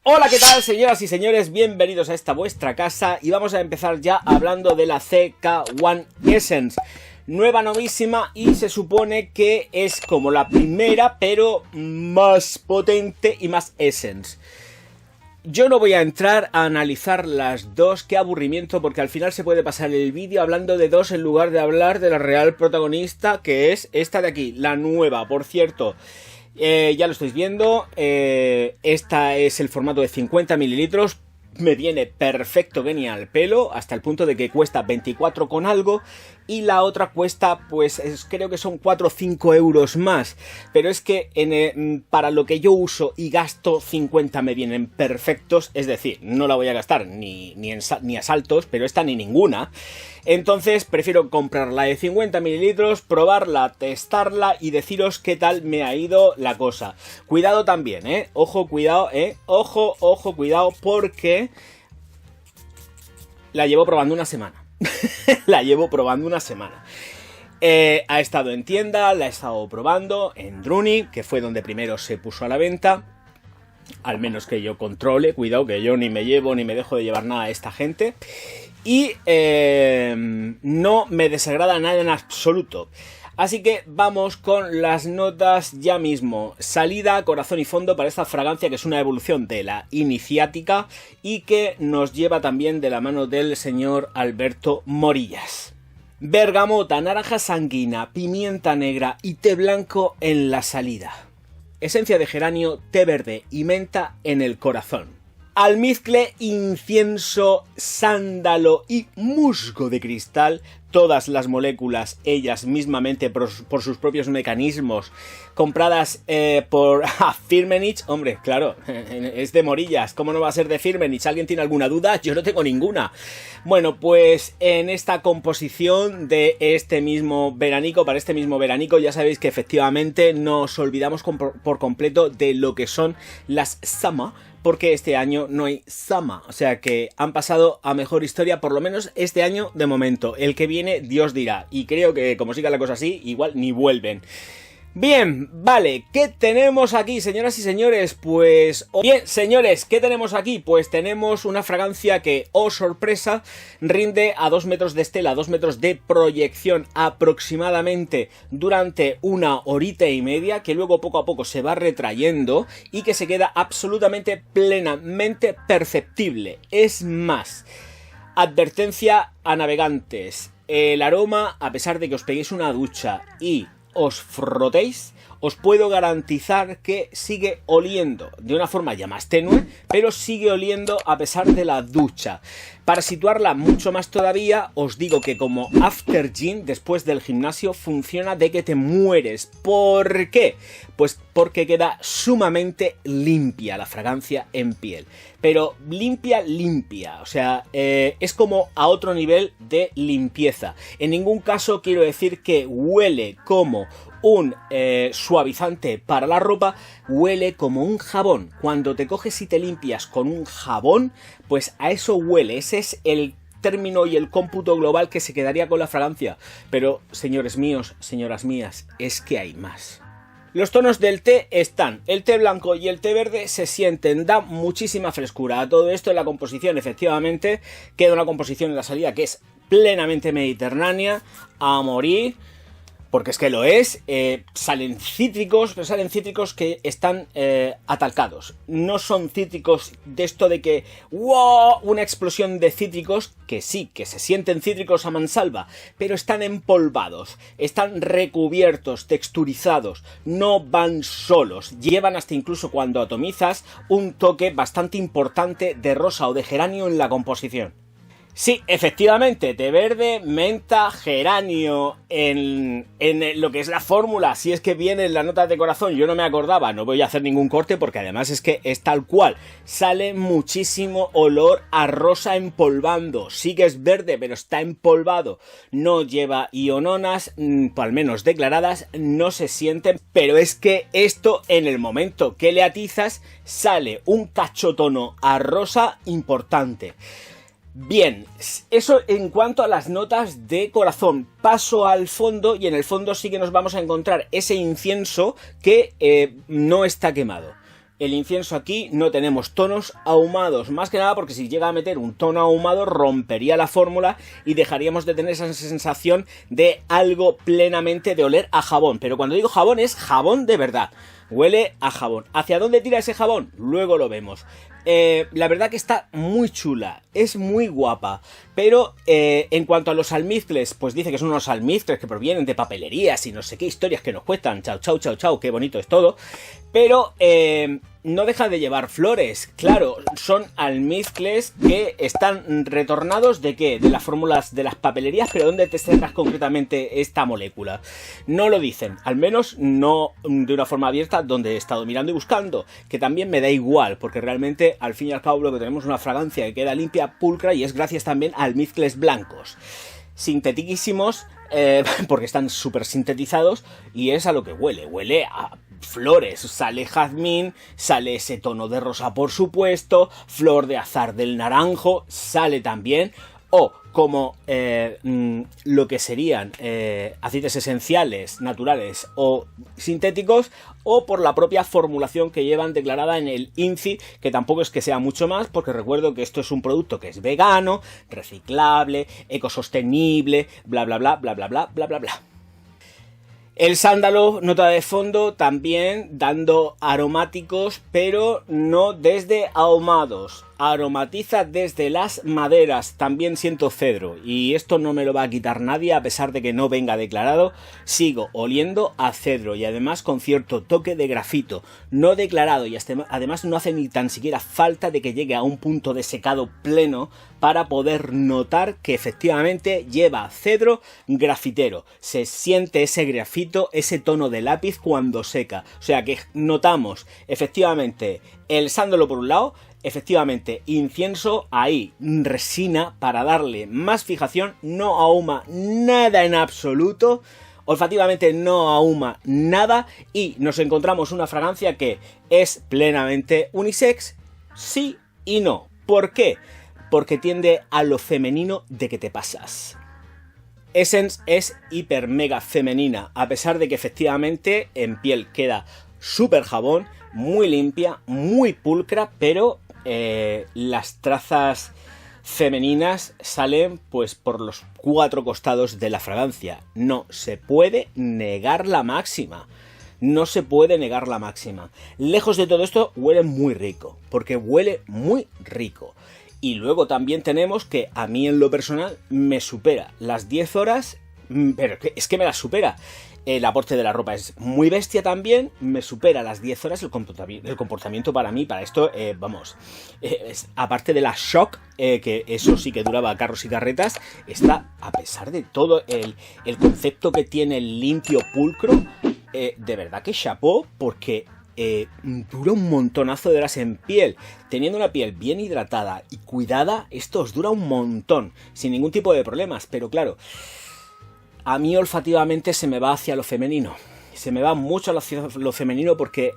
Hola, ¿qué tal, señoras y señores? Bienvenidos a esta vuestra casa y vamos a empezar ya hablando de la CK1 Essence. Nueva, novísima, y se supone que es como la primera, pero más potente y más Essence. Yo no voy a entrar a analizar las dos, qué aburrimiento, porque al final se puede pasar el vídeo hablando de dos en lugar de hablar de la real protagonista, que es esta de aquí, la nueva, por cierto. Ya lo estáis viendo, esta es el formato de 50 mililitros, me viene perfecto, venía al pelo, hasta el punto de que cuesta 24 con algo, y la otra cuesta, pues creo que son 4 o 5 euros más, pero es que para lo que yo uso y gasto 50 me vienen perfectos, es decir, no la voy a gastar ni a saltos, pero esta ni ninguna. Entonces prefiero comprar la de 50 mililitros, probarla, testarla y deciros qué tal me ha ido la cosa. Cuidado también, ojo, cuidado, ojo, cuidado, porque la llevo probando una semana. La llevo probando una semana. Ha estado en tienda, la he estado probando en Druni, que fue donde primero se puso a la venta. Al menos que yo controle, cuidado que yo ni me llevo ni me dejo de llevar nada a esta gente. Y no me desagrada nada en absoluto. Así que vamos con las notas ya mismo. Salida, corazón y fondo para esta fragancia, que es una evolución de la iniciática y que nos lleva también de la mano del señor Alberto Morillas. Bergamota, naranja sanguina, pimienta negra y té blanco en la salida. Esencia de geranio, té verde y menta en el corazón. Almizcle, incienso, sándalo y musgo de cristal, todas las moléculas, ellas mismamente por sus propios mecanismos, compradas por Firmenich. Hombre, claro, es de Morillas, ¿cómo no va a ser de Firmenich? ¿Alguien tiene alguna duda? Yo no tengo ninguna. Bueno, pues en esta composición de este mismo veranico, para este mismo veranico, ya sabéis que efectivamente nos olvidamos por completo de lo que son las Sama, porque este año no hay Sama, o sea que han pasado a mejor historia, por lo menos este año de momento. El que viene, Dios dirá, y creo que como siga la cosa así, igual ni vuelven. Bien, vale, ¿qué tenemos aquí, señoras y señores? Pues, bien, señores, ¿qué tenemos aquí? Pues tenemos una fragancia que, oh sorpresa, rinde a 2 metros de estela, 2 metros de proyección aproximadamente durante una horita y media, que luego poco a poco se va retrayendo y que se queda absolutamente plenamente perceptible. Es más, advertencia a navegantes, el aroma, a pesar de que os peguéis una ducha y os frotéis, os puedo garantizar que sigue oliendo de una forma ya más tenue, pero sigue oliendo a pesar de la ducha. Para situarla mucho más todavía, os digo que como after gin, después del gimnasio, funciona de que te mueres. ¿Por qué? Pues porque queda sumamente limpia la fragancia en piel. Pero limpia, o sea, es como a otro nivel de limpieza. En ningún caso quiero decir que huele como un suavizante para la ropa, huele como un jabón. Cuando te coges y te limpias con un jabón, pues a eso huele. Ese es el término y el cómputo global que se quedaría con la fragancia. Pero, señores míos, señoras mías, es que hay más. Los tonos del té están, el té blanco y el té verde se sienten, da muchísima frescura. A todo esto en la composición, efectivamente, queda una composición en la salida que es plenamente mediterránea, a morir. Porque es que lo es, salen cítricos, pero salen cítricos que están atalcados. No son cítricos de esto de que ¡wow! Una explosión de cítricos, que sí, que se sienten cítricos a mansalva, pero están empolvados, están recubiertos, texturizados, no van solos. Llevan hasta incluso cuando atomizas un toque bastante importante de rosa o de geranio en la composición. Sí, efectivamente, té verde, menta, geranio en lo que es la fórmula. Si es que viene en la nota de corazón, yo no me acordaba, no voy a hacer ningún corte porque además es que es tal cual. Sale muchísimo olor a rosa empolvando. Sí que es verde, pero está empolvado. No lleva iononas, al menos declaradas, no se sienten. Pero es que esto, en el momento que le atizas, sale un cachotono a rosa importante. Bien, eso en cuanto a las notas de corazón. Paso al fondo y en el fondo sí que nos vamos a encontrar ese incienso que no está quemado. El incienso aquí no tenemos tonos ahumados, más que nada porque si llega a meter un tono ahumado rompería la fórmula y dejaríamos de tener esa sensación de algo plenamente de oler a jabón. Pero cuando digo jabón es jabón de verdad, huele a jabón. ¿Hacia dónde tira ese jabón? Luego lo vemos. La verdad que está muy chula, es muy guapa, pero en cuanto a los almizcles, pues dice que son unos almizcles que provienen de papelerías y no sé qué historias que nos cuestan, chao, chao, chao, chao, qué bonito es todo, pero no deja de llevar flores, claro, son almizcles que están retornados ¿de qué? De las fórmulas de las papelerías, pero ¿dónde te centras concretamente esta molécula? No lo dicen, al menos no de una forma abierta donde he estado mirando y buscando, que también me da igual, porque realmente al fin y al cabo lo que tenemos es una fragancia que queda limpia, pulcra y es gracias también a almizcles blancos, sintetiquísimos, porque están súper sintetizados y es a lo que huele a flores, sale jazmín, sale ese tono de rosa por supuesto, flor de azahar del naranjo, sale también, o como lo que serían aceites esenciales naturales o sintéticos, o por la propia formulación que llevan declarada en el INCI, que tampoco es que sea mucho más, porque recuerdo que esto es un producto que es vegano, reciclable, ecosostenible, bla bla bla bla bla bla bla bla bla. El sándalo, nota de fondo, también dando aromáticos, pero no desde ahumados. Aromatiza desde las maderas, también siento cedro, y esto no me lo va a quitar nadie a pesar de que no venga declarado. Sigo oliendo a cedro y además con cierto toque de grafito, no declarado, y además no hace ni tan siquiera falta de que llegue a un punto de secado pleno para poder notar que efectivamente lleva cedro grafitero. Se siente ese grafito, ese tono de lápiz cuando seca, o sea que notamos efectivamente el sándalo por un lado, efectivamente incienso ahí, resina para darle más fijación, no ahuma nada en absoluto, olfativamente no ahuma nada y nos encontramos una fragancia que es plenamente unisex, sí y no. ¿Por qué? Porque tiende a lo femenino de que te pasas. Essence es hiper mega femenina, a pesar de que efectivamente en piel queda súper jabón, muy limpia, muy pulcra, pero las trazas femeninas salen pues por los cuatro costados de la fragancia. No se puede negar la máxima. No se puede negar la máxima. Lejos de todo esto, huele muy rico, porque huele muy rico. Y luego también tenemos que a mí en lo personal me supera las 10 horas, pero es que me las supera. El aporte de la ropa es muy bestia también, me supera las 10 horas el comportamiento para mí, para esto, aparte de la shock, que eso sí que duraba carros y carretas, está, a pesar de todo el concepto que tiene el limpio pulcro, de verdad que chapó, porque dura un montonazo de horas en piel. Teniendo una piel bien hidratada y cuidada, esto os dura un montón, sin ningún tipo de problemas, pero claro, a mí olfativamente se me va hacia lo femenino. Se me va mucho hacia lo femenino porque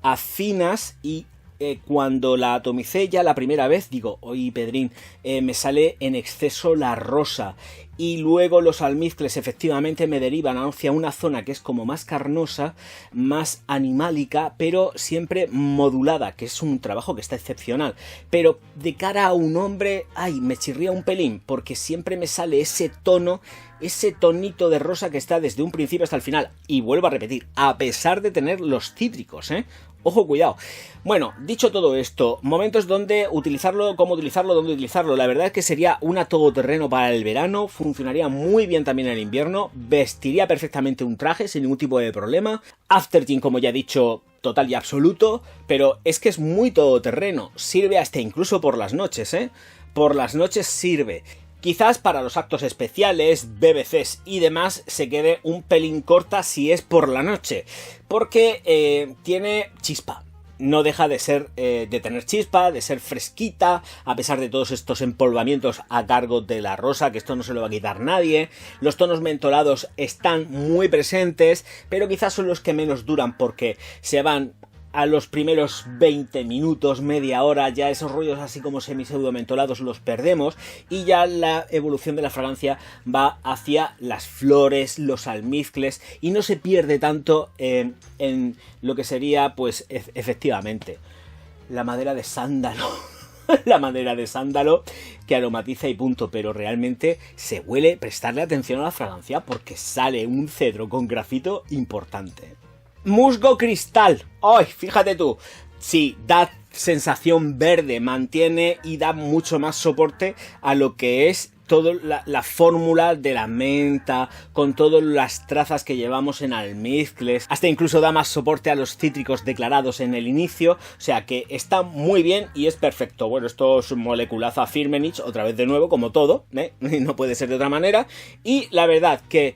afinas y cuando la atomicé ya la primera vez, digo, oye Pedrín, me sale en exceso la rosa. Y luego los almizcles efectivamente me derivan hacia una zona que es como más carnosa, más animálica, pero siempre modulada, que es un trabajo que está excepcional. Pero de cara a un hombre, ay, me chirría un pelín, porque siempre me sale ese tono, ese tonito de rosa que está desde un principio hasta el final. Y vuelvo a repetir, a pesar de tener los cítricos, Ojo, cuidado. Bueno, dicho todo esto, momentos donde utilizarlo, cómo utilizarlo, dónde utilizarlo. La verdad es que sería un todoterreno para el verano, funcionaría muy bien también en el invierno, vestiría perfectamente un traje sin ningún tipo de problema. Aftergin, como ya he dicho, total y absoluto, pero es que es muy todoterreno, sirve hasta incluso por las noches, Por las noches sirve. Quizás para los actos especiales, BBCs y demás se quede un pelín corta si es por la noche, porque tiene chispa. No deja de ser, de tener chispa, de ser fresquita, a pesar de todos estos empolvamientos a cargo de la rosa, que esto no se lo va a quitar nadie. Los tonos mentolados están muy presentes, pero quizás son los que menos duran porque se van a los primeros 20 minutos, media hora, ya esos rollos así como semi-pseudo-mentolados los perdemos y ya la evolución de la fragancia va hacia las flores, los almizcles y no se pierde tanto en lo que sería, pues, efectivamente, la madera de sándalo. La madera de sándalo que aromatiza y punto, pero realmente se huele, prestarle atención a la fragancia porque sale un cedro con grafito importante. Musgo cristal. ¡Ay! Fíjate tú. Sí, da sensación verde, mantiene y da mucho más soporte a lo que es toda la fórmula de la menta, con todas las trazas que llevamos en almizcles, hasta incluso da más soporte a los cítricos declarados en el inicio, o sea que está muy bien y es perfecto. Bueno, esto es moleculaza Firmenich, otra vez de nuevo, como todo, no puede ser de otra manera, y la verdad que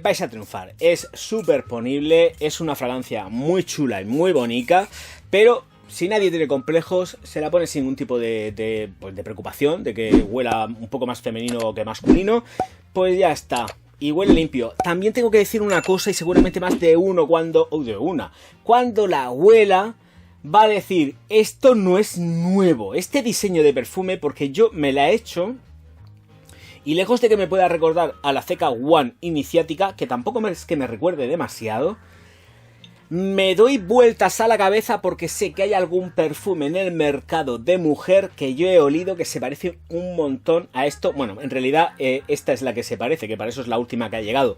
vais a triunfar, es súper ponible, es una fragancia muy chula y muy bonita, pero si nadie tiene complejos, se la pone sin ningún tipo de preocupación, de que huela un poco más femenino que masculino, pues ya está. Y huele limpio. También tengo que decir una cosa, y seguramente más de uno cuando la huela va a decir, esto no es nuevo, este diseño de perfume, porque yo me la he hecho y lejos de que me pueda recordar a la CK One iniciática, que tampoco es que me recuerde demasiado, me doy vueltas a la cabeza porque sé que hay algún perfume en el mercado de mujer que yo he olido que se parece un montón a esto. Bueno, en realidad esta es la que se parece, que para eso es la última que ha llegado.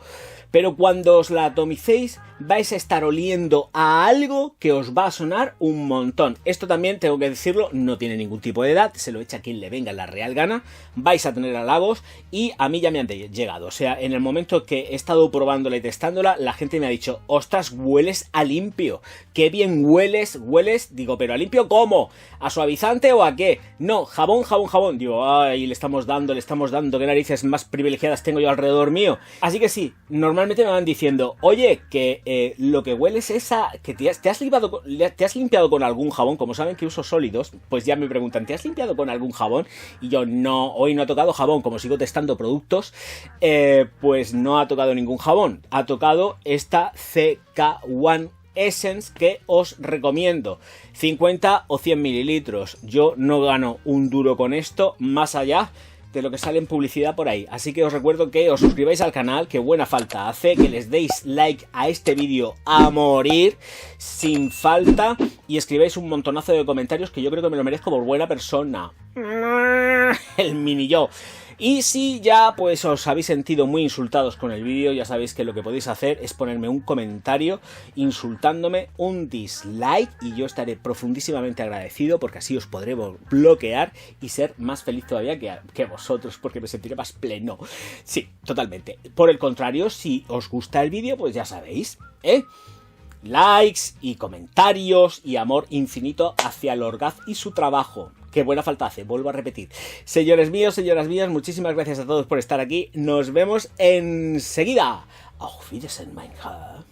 Pero cuando os la atomicéis vais a estar oliendo a algo que os va a sonar un montón. Esto también, tengo que decirlo, no tiene ningún tipo de edad, se lo echa quien le venga la real gana. Vais a tener halagos y a mí ya me han llegado. O sea, en el momento que he estado probándola y testándola, la gente me ha dicho, ostras, hueles a limpio, qué bien hueles, digo, pero a limpio ¿cómo? ¿A suavizante o a qué? No, jabón, digo, ay, le estamos dando, qué narices más privilegiadas tengo yo alrededor mío. Así que sí, normalmente me van diciendo, oye, que lo que hueles es a, que te has limpiado con algún jabón, como saben que uso sólidos, pues ya me preguntan, ¿te has limpiado con algún jabón? Y yo, no, hoy no ha tocado jabón, como sigo testando productos, pues no ha tocado ningún jabón, ha tocado esta CK One Essence que os recomiendo, 50 o 100 mililitros. Yo no gano un duro con esto, más allá de lo que sale en publicidad por ahí. Así que os recuerdo que os suscribáis al canal, que buena falta hace, que les deis like a este vídeo a morir, sin falta, y escribáis un montonazo de comentarios que yo creo que me lo merezco por buena persona. El mini yo. Y si ya pues os habéis sentido muy insultados con el vídeo, ya sabéis que lo que podéis hacer es ponerme un comentario insultándome, un dislike, y yo estaré profundísimamente agradecido porque así os podré bloquear y ser más feliz todavía que vosotros, porque me sentiré más pleno. Sí, totalmente. Por el contrario, si os gusta el vídeo, pues ya sabéis, likes y comentarios y amor infinito hacia el Orgaz y su trabajo. Qué buena falta hace, vuelvo a repetir. Señores míos, señoras mías, muchísimas gracias a todos por estar aquí. Nos vemos enseguida. Auf Wiedersehen, mein Herr.